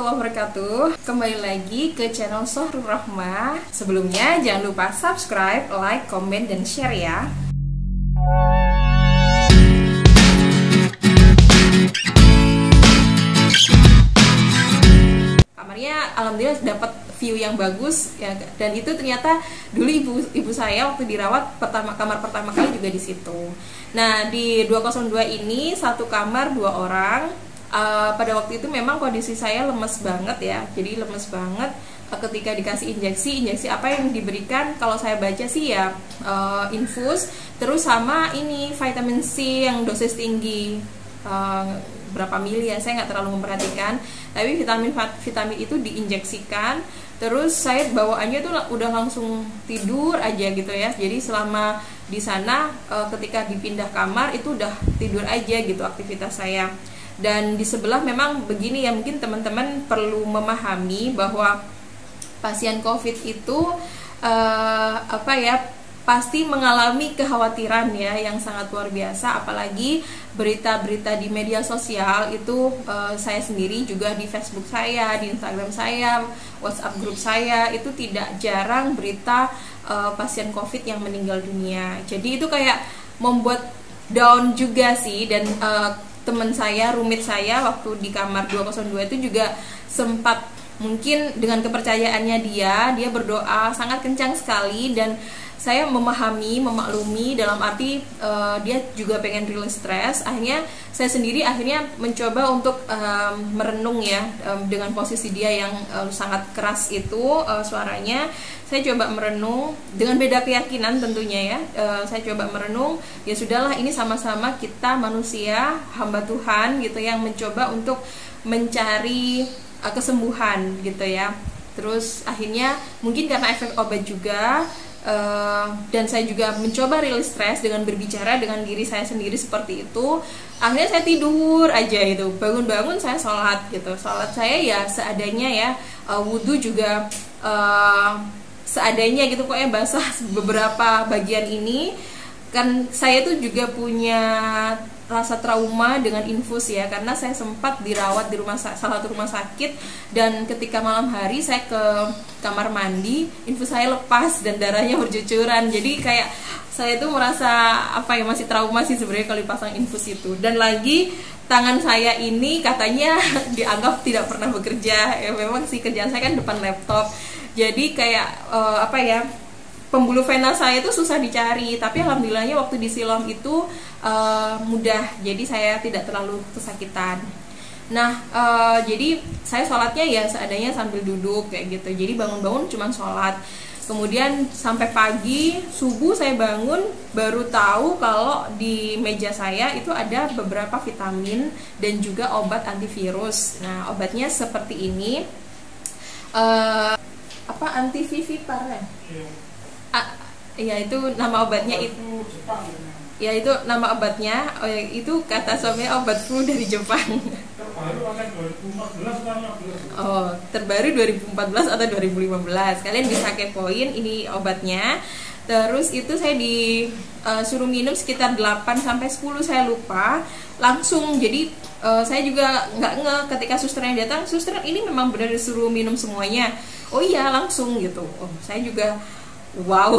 warahmatullahi wabarakatuh. Kembali lagi ke channel Sohrul Rahmah. Sebelumnya jangan lupa subscribe, like, komen, dan share ya. Kamarnya alhamdulillah dapat view yang bagus ya, dan itu ternyata dulu ibu saya waktu dirawat kamar pertama kali juga di situ. Nah, di 202 ini satu kamar 2 orang. Pada waktu itu memang kondisi saya lemes banget ya, jadi lemes banget ketika dikasih injeksi apa yang diberikan kalau saya baca sih ya infus, terus sama ini vitamin C yang dosis tinggi, berapa mili ya, saya nggak terlalu memperhatikan, tapi vitamin itu diinjeksikan, terus saya bawaannya tuh udah langsung tidur aja gitu ya. Jadi selama di sana ketika dipindah kamar itu udah tidur aja gitu aktivitas saya. Dan di sebelah memang begini ya, mungkin teman-teman perlu memahami bahwa pasien COVID itu pasti mengalami kekhawatiran ya yang sangat luar biasa, apalagi berita-berita di media sosial itu. Saya sendiri juga di Facebook saya, di Instagram saya, WhatsApp grup saya itu tidak jarang berita pasien COVID yang meninggal dunia. Jadi itu kayak membuat down juga sih. Dan teman saya, roommate saya waktu di kamar 202 itu juga sempat, mungkin dengan kepercayaannya dia berdoa sangat kencang sekali, dan saya memahami, memaklumi dalam arti dia juga pengen release stres. Akhirnya saya sendiri mencoba untuk merenung ya, dengan posisi dia yang sangat keras itu suaranya. Saya coba merenung dengan beda keyakinan tentunya ya. Saya coba merenung, ya sudahlah, ini sama-sama kita manusia hamba Tuhan gitu yang mencoba untuk mencari kesembuhan gitu ya. Terus akhirnya mungkin karena efek obat juga, dan saya juga mencoba rilis stres dengan berbicara dengan diri saya sendiri seperti itu. Akhirnya saya tidur aja itu, bangun-bangun saya sholat gitu. Sholat saya ya seadanya ya, wudhu juga seadanya gitu, pokoknya basah beberapa bagian ini. Kan saya tuh juga punya rasa trauma dengan infus ya, karena saya sempat dirawat di salah satu rumah sakit, dan ketika malam hari saya ke kamar mandi, infus saya lepas dan darahnya bercucuran. Jadi kayak saya tuh merasa masih trauma sih sebenarnya kalau dipasang infus itu. Dan lagi tangan saya ini katanya dianggap tidak pernah bekerja ya. Memang sih kerjaan saya kan depan laptop, jadi kayak pembuluh vena saya itu susah dicari, tapi alhamdulillahnya waktu di Siloam itu mudah, jadi saya tidak terlalu kesakitan. Nah, jadi saya sholatnya ya seadanya sambil duduk kayak gitu. Jadi bangun-bangun cuma sholat. Kemudian sampai pagi, subuh saya bangun, baru tahu kalau di meja saya itu ada beberapa vitamin dan juga obat antivirus. Nah, obatnya seperti ini. Antivivipar ya? Ya itu nama obatnya itu. Ya itu nama obatnya. Itu kata suaminya obat flu dari Jepang. Terbaru 2014 atau 2015. Kalian bisa kepoin ini obatnya. Terus itu saya disuruh minum sekitar 8-10, saya lupa. Langsung, jadi saya juga nggak ngeh ketika susternya datang. Suster, ini memang benar disuruh minum semuanya? Oh iya, langsung gitu. Saya juga wow.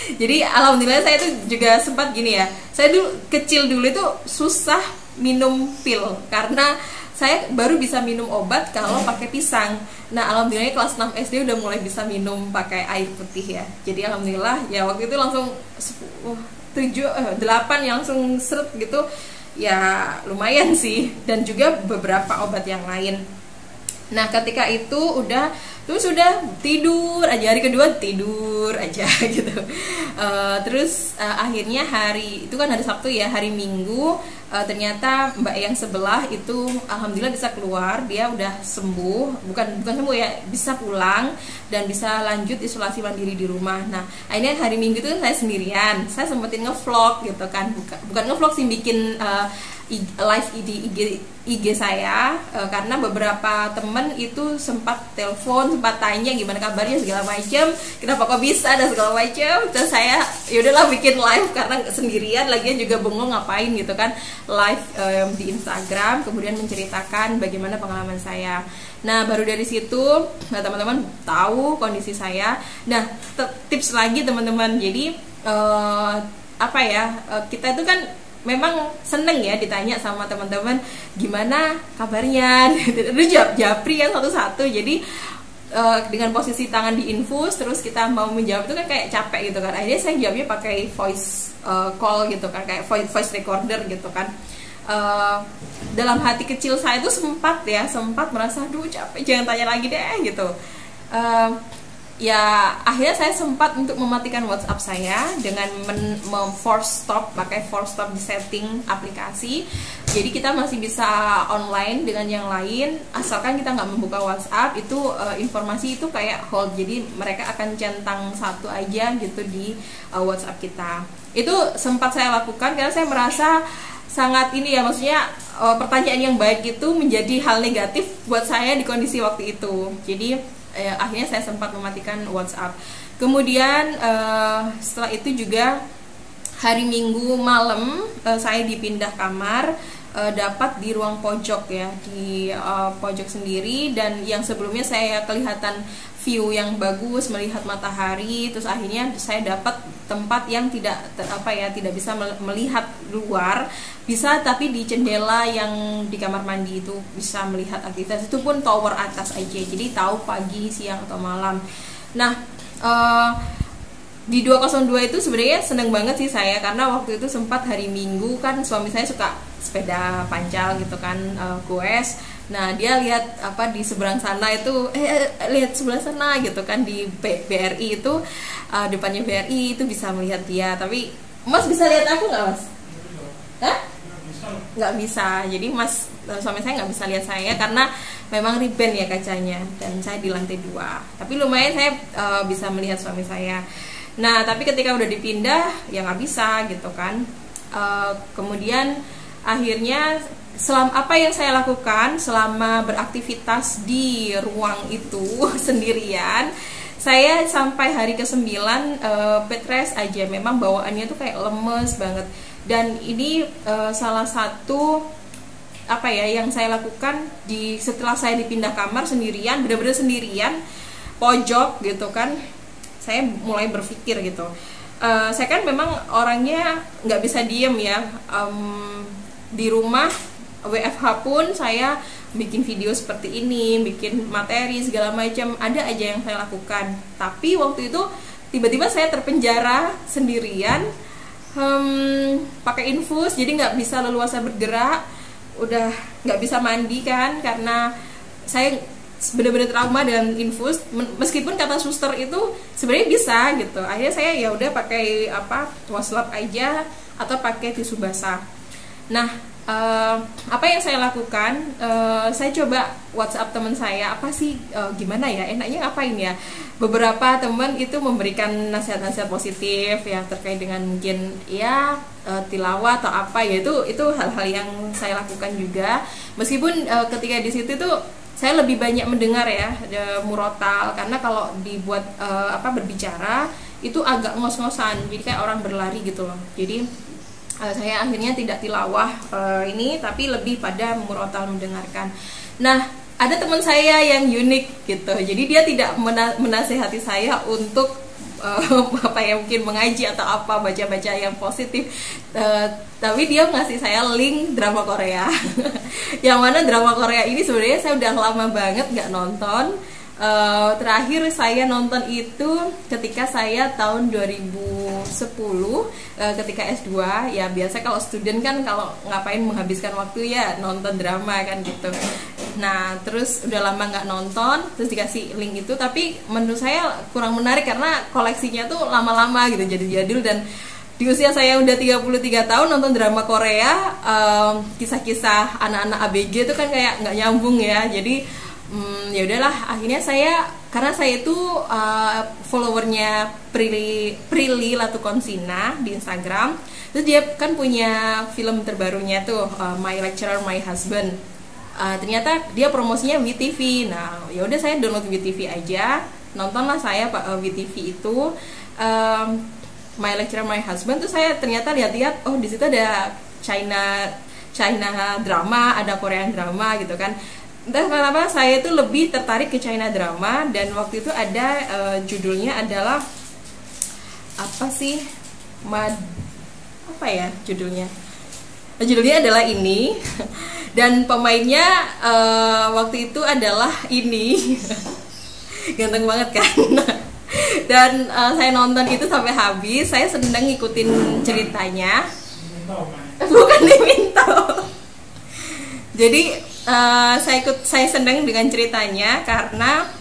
Jadi alhamdulillah saya tuh juga sempat gini ya. Saya kecil dulu itu susah minum pil karena saya baru bisa minum obat kalau pakai pisang. Nah, alhamdulillah kelas 6 SD udah mulai bisa minum pakai air putih ya. Jadi alhamdulillah ya waktu itu langsung 8 yang langsung seret gitu. Ya lumayan sih, dan juga beberapa obat yang lain. Nah, ketika itu udah tidur aja, hari kedua tidur aja gitu. Terus akhirnya hari itu kan hari Sabtu ya, hari Minggu ternyata mbak yang sebelah itu alhamdulillah bisa keluar, dia udah sembuh, bukan sembuh ya, bisa pulang dan bisa lanjut isolasi mandiri di rumah. Nah, akhirnya hari Minggu itu saya sendirian, saya sempetin ngevlog gitu kan, bukan ngevlog sih, bikin live IG saya, karena beberapa temen itu sempat telepon, sempat tanya gimana kabarnya segala macam, kenapa kok bisa dan segala macam. Terus saya yaudahlah bikin live karena sendirian, lagian juga bengong ngapain gitu kan, live di Instagram, kemudian menceritakan bagaimana pengalaman saya. Nah, baru dari situ teman-teman tahu kondisi saya. Nah, tips lagi teman-teman. Jadi kita itu kan memang seneng ya ditanya sama teman-teman gimana kabarnya. Itu japri kan satu-satu. Jadi dengan posisi tangan di infus terus kita mau menjawab itu kan kayak capek gitu kan. Akhirnya saya jawabnya pakai voice call gitu kan, kayak voice recorder gitu kan. Dalam hati kecil saya itu sempat merasa aduh capek, jangan tanya lagi deh gitu. Ya akhirnya saya sempat untuk mematikan WhatsApp saya dengan force stop, pakai force stop di setting aplikasi. Jadi kita masih bisa online dengan yang lain asalkan kita nggak membuka WhatsApp. Itu informasi itu kayak hold, jadi mereka akan centang satu aja gitu di WhatsApp kita. Itu sempat saya lakukan karena saya merasa sangat ini ya, maksudnya pertanyaan yang baik itu menjadi hal negatif buat saya di kondisi waktu itu. Jadi akhirnya saya sempat mematikan WhatsApp. Kemudian setelah itu juga hari Minggu malam saya dipindah kamar, dapat di ruang pojok ya, di pojok sendiri. Dan yang sebelumnya saya kelihatan view yang bagus, melihat matahari. Terus akhirnya saya dapat tempat yang tidak bisa melihat luar, bisa tapi di jendela yang di kamar mandi itu bisa melihat aktivitas. Itu pun tower atas aja, jadi tahu pagi, siang atau malam. Nah, di 202 itu sebenarnya seneng banget sih saya, karena waktu itu sempat hari Minggu kan suami saya suka sepeda pancal gitu kan, goes. Nah, dia lihat di seberang sana itu lihat sebelah sana gitu kan, di BRI itu depannya BRI itu bisa melihat dia. Tapi Mas bisa lihat aku nggak, Mas? Hah? Nggak bisa. Jadi suami saya nggak bisa lihat saya karena memang riben ya kacanya, dan saya di lantai 2. Tapi lumayan saya bisa melihat suami saya. Nah, tapi ketika udah dipindah ya nggak bisa gitu kan. Kemudian akhirnya apa yang saya lakukan selama beraktivitas di ruang itu sendirian, saya sampai hari ke-9 bed rest aja. Memang bawaannya tuh kayak lemes banget. Dan ini salah satu yang saya lakukan setelah saya dipindah kamar sendirian, benar-benar sendirian, pojok gitu kan. Saya mulai berpikir gitu. Saya kan memang orangnya nggak bisa diem ya. Di rumah WFH pun saya bikin video seperti ini, bikin materi segala macam, ada aja yang saya lakukan. Tapi waktu itu tiba-tiba saya terpenjara sendirian, pakai infus, jadi nggak bisa leluasa bergerak, udah nggak bisa mandi kan, karena saya benar-benar trauma dengan infus. Meskipun kata suster itu sebenarnya bisa gitu, akhirnya saya ya udah pakai waslap aja atau pakai tisu basah. Nah, apa yang saya lakukan, saya coba WhatsApp teman saya, gimana ya enaknya ngapain ya. Beberapa teman itu memberikan nasihat-nasihat positif ya terkait dengan mungkin ya tilawah atau itu hal-hal yang saya lakukan juga. Meskipun ketika di situ tuh saya lebih banyak mendengar ya murotal, karena kalau dibuat berbicara itu agak ngos-ngosan, jadi kayak orang berlari gitu loh. Jadi saya akhirnya tidak tilawah tapi lebih pada murotal, mendengarkan. Nah, ada teman saya yang unik gitu, jadi dia tidak menasehati saya untuk mungkin mengaji atau baca-baca yang positif, tapi dia ngasih saya link drama Korea. Yang mana drama Korea ini sebenarnya saya udah lama banget nggak nonton. Terakhir saya nonton itu ketika saya tahun 2010 ketika S2. Ya biasa kalau student kan kalau ngapain menghabiskan waktu ya nonton drama kan gitu. Nah terus udah lama nggak nonton, terus dikasih link itu, tapi menurut saya kurang menarik karena koleksinya tuh lama-lama gitu, jadi jadul. Dan di usia saya udah 33 tahun nonton drama Korea, kisah-kisah anak-anak ABG itu kan kayak nggak nyambung ya. Jadi ya udahlah, akhirnya karena saya itu followernya Prilly Latukonsina di Instagram. Terus dia kan punya film terbarunya tuh My Lecturer My Husband. Ternyata dia promosinya WeTV. Nah, ya udah saya download WeTV aja, nontonlah saya WeTV itu My Lecturer My Husband. Tuh saya ternyata lihat-lihat, oh di situ ada China drama, ada Korean drama gitu kan. entah kenapa saya itu lebih tertarik ke China drama, dan waktu itu ada judulnya adalah apa sih, apa ya judulnya? Judulnya adalah ini dan pemainnya waktu itu adalah ini ganteng banget kan. Dan saya nonton itu sampai habis. Saya sedang ngikutin ceritanya. Bukan diminta. Jadi saya senang dengan ceritanya karena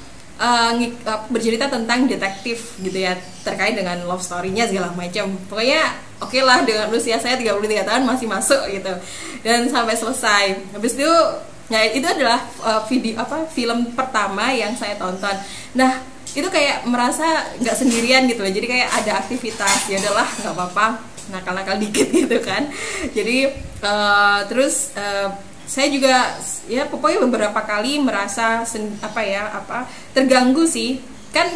bercerita tentang detektif gitu ya, terkait dengan love story-nya segala macam. Pokoknya oke lah, dengan usia saya 33 tahun masih masuk gitu. Dan sampai selesai. Habis itu ya itu adalah film pertama yang saya tonton. Nah, itu kayak merasa nggak sendirian gitu loh. Jadi kayak ada aktivitas, ya udahlah nggak apa-apa, nakal-nakal dikit gitu kan. Jadi terus saya juga ya pokoknya beberapa kali merasa terganggu sih. Kan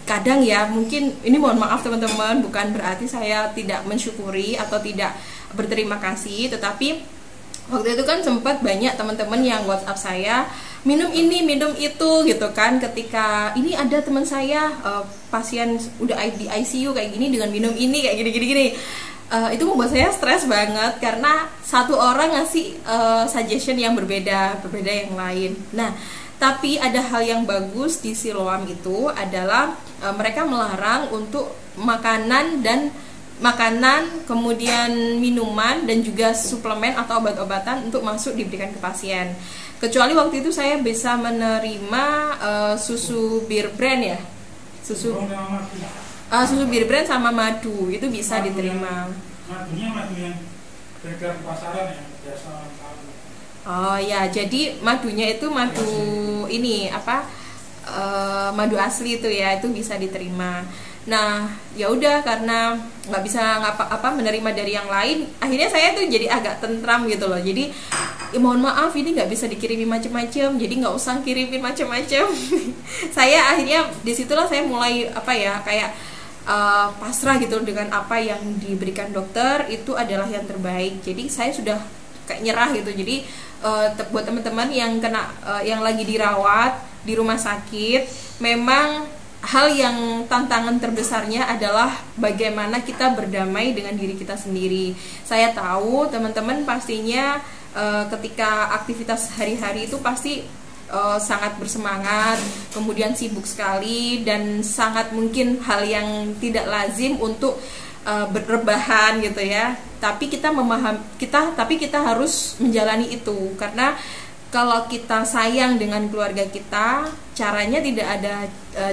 kadang ya, mungkin ini mohon maaf teman-teman, bukan berarti saya tidak mensyukuri atau tidak berterima kasih, tetapi waktu itu kan sempat banyak teman-teman yang WhatsApp saya, minum ini, minum itu gitu kan. Ketika ini ada teman saya pasien udah di ICU kayak gini, dengan minum ini kayak gini. Itu membuat saya stres banget karena satu orang ngasih suggestion yang berbeda yang lain. Nah, tapi ada hal yang bagus di Siloam itu adalah mereka melarang untuk makanan, kemudian minuman dan juga suplemen atau obat-obatan untuk masuk diberikan ke pasien. Kecuali waktu itu saya bisa menerima susu Bir Brand ya, susu Bir Brand sama madu itu bisa diterima. Madunya madu yang beredar di pasaran ya, biasa orang tahu. Oh ya, jadi madunya itu madu ini madu asli itu ya, itu bisa diterima. Nah, ya udah, karena nggak bisa menerima dari yang lain, akhirnya saya tuh jadi agak tentram gitu loh. Jadi mohon maaf, ini nggak bisa dikirimin macam-macam, jadi nggak usah kirimin macam-macam. Saya akhirnya disitulah saya mulai pasrah gitu dengan apa yang diberikan dokter itu adalah yang terbaik. Jadi saya sudah kayak nyerah gitu. Jadi buat teman-teman yang yang lagi dirawat di rumah sakit, memang hal yang tantangan terbesarnya adalah bagaimana kita berdamai dengan diri kita sendiri. Saya tahu teman-teman pastinya ketika aktivitas hari-hari itu pasti sangat bersemangat, kemudian sibuk sekali, dan sangat mungkin hal yang tidak lazim untuk berrebahan gitu ya. Tapi kita harus menjalani itu, karena kalau kita sayang dengan keluarga kita, caranya tidak ada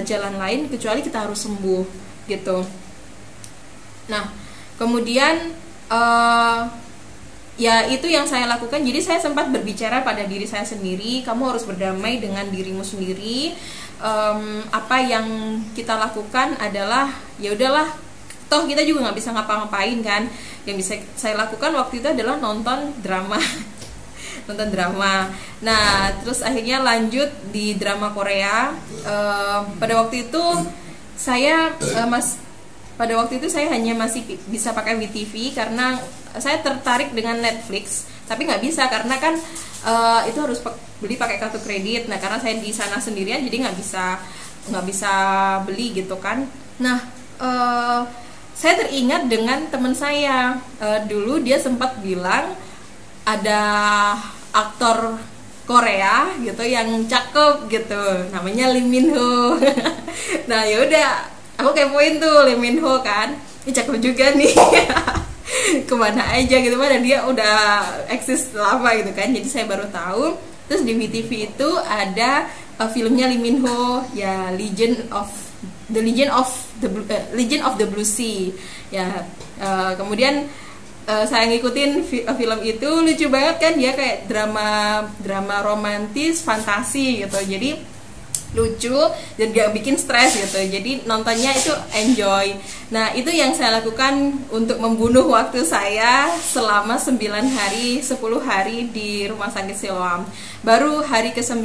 jalan lain kecuali kita harus sembuh gitu. Nah, kemudian ya itu yang saya lakukan. Jadi saya sempat berbicara pada diri saya sendiri, kamu harus berdamai dengan dirimu sendiri. Apa yang kita lakukan adalah ya udahlah, toh kita juga nggak bisa ngapa-ngapain kan. Yang bisa saya lakukan waktu itu adalah nonton drama. Nah, terus akhirnya lanjut di drama Korea. Pada waktu itu saya hanya masih bisa pakai WeTV karena saya tertarik dengan Netflix, tapi nggak bisa karena kan itu harus beli pakai kartu kredit. Nah, karena saya di sana sendirian, jadi nggak bisa beli gitu kan. Nah, saya teringat dengan teman saya dulu, dia sempat bilang ada aktor Korea gitu yang cakep gitu, namanya Lee Min Ho. Nah, yaudah, aku kepoin tuh Lee Min Ho kan, ini cakep juga nih. Kemana aja gitu, mana dia udah eksis lama gitu kan. Jadi saya baru tahu. Terus di WeTV itu ada filmnya Lee Min Ho ya, Legend of the Blue Sea ya. Kemudian saya ngikutin film itu, lucu banget kan, dia kayak drama romantis fantasi gitu. Jadi lucu dan gak bikin stres gitu, jadi nontonnya itu enjoy. Nah, itu yang saya lakukan untuk membunuh waktu saya selama 9 hari 10 hari di rumah sakit Siloam. Baru hari ke-9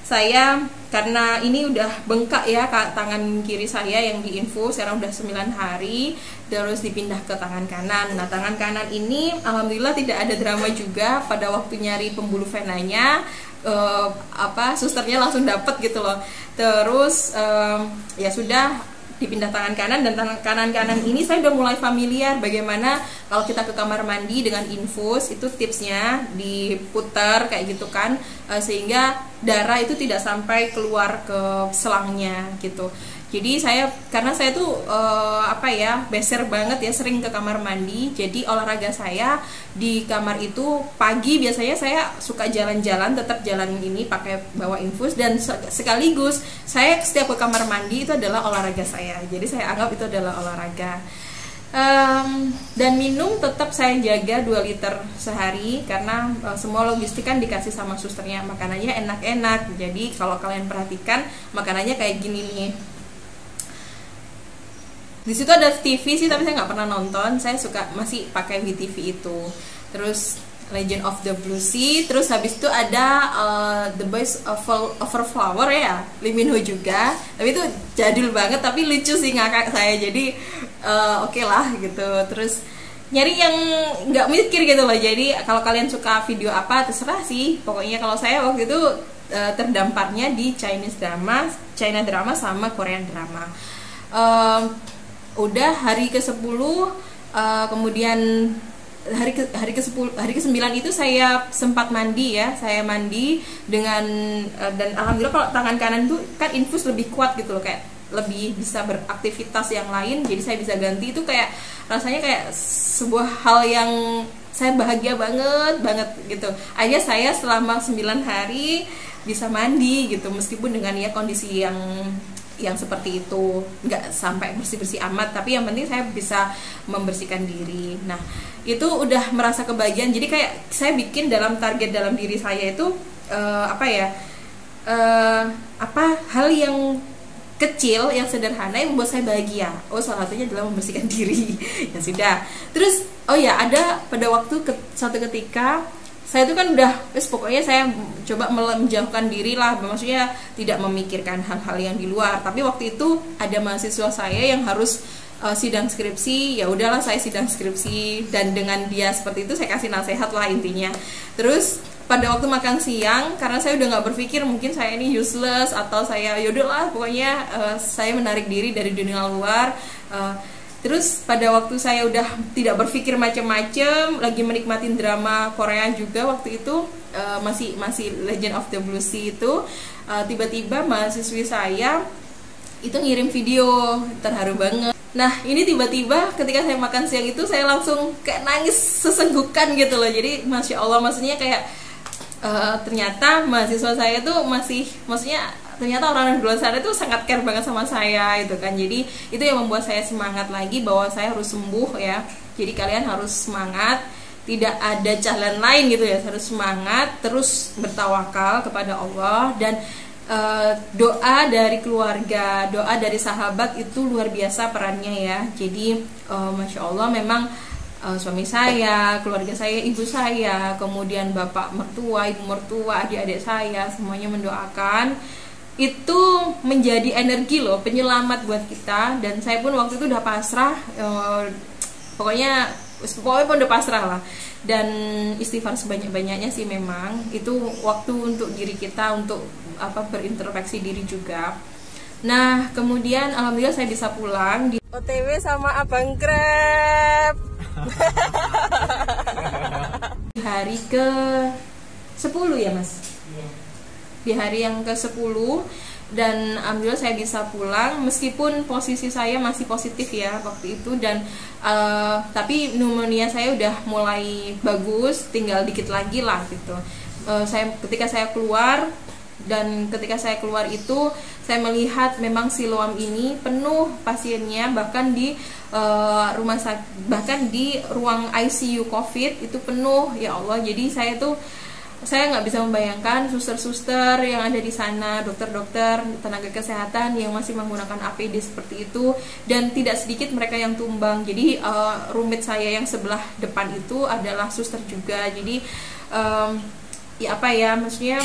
saya karena ini udah bengkak ya tangan kiri saya yang diinfus, sekarang udah 9 hari, terus dipindah ke tangan kanan. Nah, tangan kanan ini alhamdulillah tidak ada drama juga. Pada waktu nyari pembuluh venanya susternya langsung dapet gitu loh. Terus ya sudah dipindah tangan kanan, dan tangan kanan ini saya udah mulai familiar bagaimana kalau kita ke kamar mandi dengan infus itu tipsnya diputar kayak gitu kan, sehingga darah itu tidak sampai keluar ke selangnya gitu. Jadi karena saya tuh beser banget ya, sering ke kamar mandi. Jadi olahraga saya di kamar itu pagi biasanya saya suka jalan-jalan, tetap jalan ini pakai bawa infus, dan sekaligus saya setiap ke kamar mandi itu adalah olahraga saya. Jadi saya anggap itu adalah olahraga. Dan minum tetap saya jaga 2 liter sehari, karena semua logistik kan dikasih sama susternya, makanannya enak-enak. Jadi kalau kalian perhatikan makanannya kayak gini nih. Di situ ada TV sih, tapi saya nggak pernah nonton. Saya masih pakai WTV itu. Terus Legend of the Blue Sea. Terus habis itu ada The Boys Over Flower ya, Lee Min Ho juga. Tapi itu jadul banget, tapi lucu sih ngakak saya. Jadi oke lah gitu. Terus nyari yang nggak mikir gitu loh. Jadi kalau kalian suka video apa terserah sih. Pokoknya kalau saya waktu itu terdamparnya di China drama sama Korean drama. Udah hari ke-10, kemudian hari ke-9 itu saya sempat mandi ya. Saya mandi dengan dan alhamdulillah kalau tangan kanan itu kan infus lebih kuat gitu loh, kayak lebih bisa beraktivitas yang lain, jadi saya bisa ganti. Itu kayak rasanya kayak sebuah hal yang saya bahagia banget gitu. Akhirnya saya selama 9 hari bisa mandi gitu, meskipun dengan ya kondisi yang seperti itu, nggak sampai bersih-bersih amat, tapi yang penting saya bisa membersihkan diri. Nah, itu udah merasa kebahagiaan. Jadi kayak saya bikin dalam target dalam diri saya itu hal yang kecil, yang sederhana yang membuat saya bahagia. Salah satunya adalah membersihkan diri. Ya sudah. Terus ada pada waktu suatu ketika saya itu kan udah pokoknya saya coba menjauhkan diri lah, maksudnya tidak memikirkan hal-hal yang di luar. Tapi waktu itu ada mahasiswa saya yang harus sidang skripsi, ya udahlah saya sidang skripsi, dan dengan dia seperti itu saya kasih nasihat lah intinya. Terus pada waktu makan siang, karena saya udah nggak berpikir mungkin saya ini useless atau saya yaudahlah pokoknya saya menarik diri dari dunia luar. Terus pada waktu saya udah tidak berpikir macam-macam, lagi menikmatin drama Korea juga waktu itu, masih Legend of the Blue Sea itu, tiba-tiba mahasiswi saya itu ngirim video, terharu banget. Nah, ini tiba-tiba ketika saya makan siang itu saya langsung kayak nangis sesenggukan gitu loh. Jadi Masya Allah, maksudnya kayak ternyata mahasiswa saya tuh ternyata orang-orang di luar sana itu sangat care banget sama saya itu kan. Jadi itu yang membuat saya semangat lagi bahwa saya harus sembuh ya. Jadi kalian harus semangat, tidak ada jalan lain gitu ya, harus semangat, terus bertawakal kepada Allah, dan doa dari keluarga, doa dari sahabat itu luar biasa perannya ya. Jadi Masya Allah, memang suami saya, keluarga saya, ibu saya, kemudian bapak mertua, ibu mertua, adik-adik saya, semuanya mendoakan. Itu menjadi energi loh, penyelamat buat kita. Dan saya pun waktu itu udah pasrah, pokoknya pun udah pasrah lah. Dan istighfar sebanyak-banyaknya sih, memang itu waktu untuk diri kita, untuk berintrospeksi diri juga. Nah, kemudian alhamdulillah saya bisa pulang di OTW sama Abang Grab. Hari ke-10 ya Mas? Di hari yang ke-10, dan alhamdulillah saya bisa pulang meskipun posisi saya masih positif ya waktu itu, dan tapi pneumonia saya udah mulai bagus, tinggal dikit lagi lah gitu. Ketika saya keluar itu saya melihat memang Siloam ini penuh pasiennya, bahkan di rumah sakit, bahkan di ruang ICU COVID itu penuh, ya Allah. Jadi saya nggak bisa membayangkan suster-suster yang ada di sana, dokter-dokter, tenaga kesehatan yang masih menggunakan APD seperti itu, dan tidak sedikit mereka yang tumbang. Jadi roommate saya yang sebelah depan itu adalah suster juga. Jadi maksudnya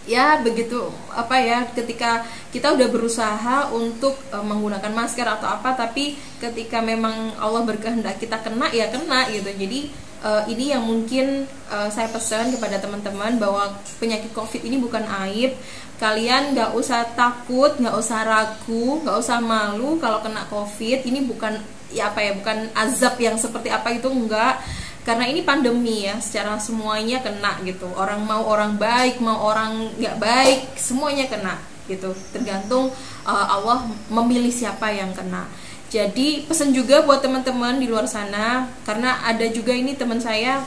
ya begitu apa ya, ketika kita udah berusaha untuk menggunakan masker atau apa, tapi ketika memang Allah berkehendak kita kena ya kena gitu. Jadi ini yang mungkin saya pesan kepada teman-teman, bahwa penyakit COVID ini bukan aib. Kalian nggak usah takut, nggak usah ragu, nggak usah malu kalau kena COVID. Ini bukan ya apa ya, bukan azab yang seperti apa itu, enggak. Karena ini pandemi ya, secara semuanya kena gitu. Orang mau orang baik, mau orang nggak baik, semuanya kena gitu. Tergantung Allah memilih siapa yang kena. Jadi pesan juga buat teman-teman di luar sana, karena ada juga ini teman saya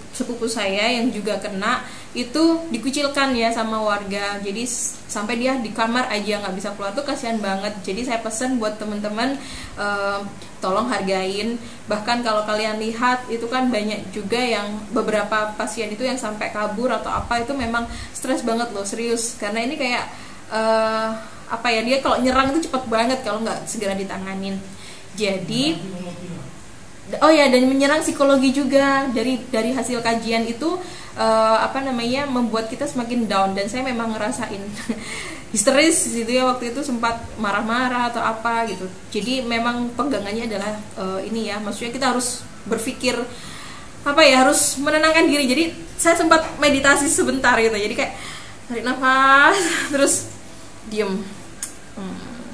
sepupu saya yang juga kena, itu dikucilkan ya sama warga. Jadi sampai dia di kamar aja nggak bisa keluar, tuh kasihan banget. Jadi saya pesan buat teman-teman, tolong hargain. Bahkan kalau kalian lihat itu kan banyak juga yang beberapa pasien itu yang sampai kabur atau apa, itu memang stres banget loh, serius. Karena ini kayak dia kalau nyerang itu cepat banget kalau nggak segera ditanganin. Jadi dan menyerang psikologi juga. Dari hasil kajian itu membuat kita semakin down, dan saya memang ngerasain histeris gitu ya, waktu itu sempat marah-marah atau apa gitu. Jadi memang pegangannya adalah maksudnya kita harus berpikir harus menenangkan diri. Jadi saya sempat meditasi sebentar gitu, jadi kayak tarik nafas terus diem.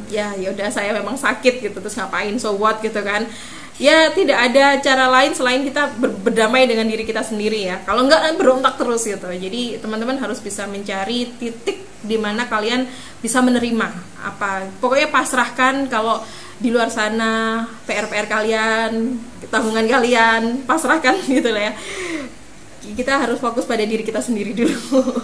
Ya udah, saya memang sakit gitu, terus ngapain, so what gitu kan. Ya tidak ada cara lain selain kita berdamai dengan diri kita sendiri ya. Kalau enggak berontak terus gitu. Jadi teman-teman harus bisa mencari titik di mana kalian bisa menerima pokoknya pasrahkan. Kalau di luar sana PR kalian, tabungan kalian, pasrahkan gitu lah ya. Kita harus fokus pada diri kita sendiri dulu.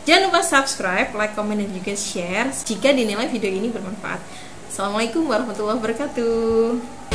Jangan lupa subscribe, like, comment, dan juga share jika dinilai video ini bermanfaat. Assalamualaikum warahmatullahi wabarakatuh.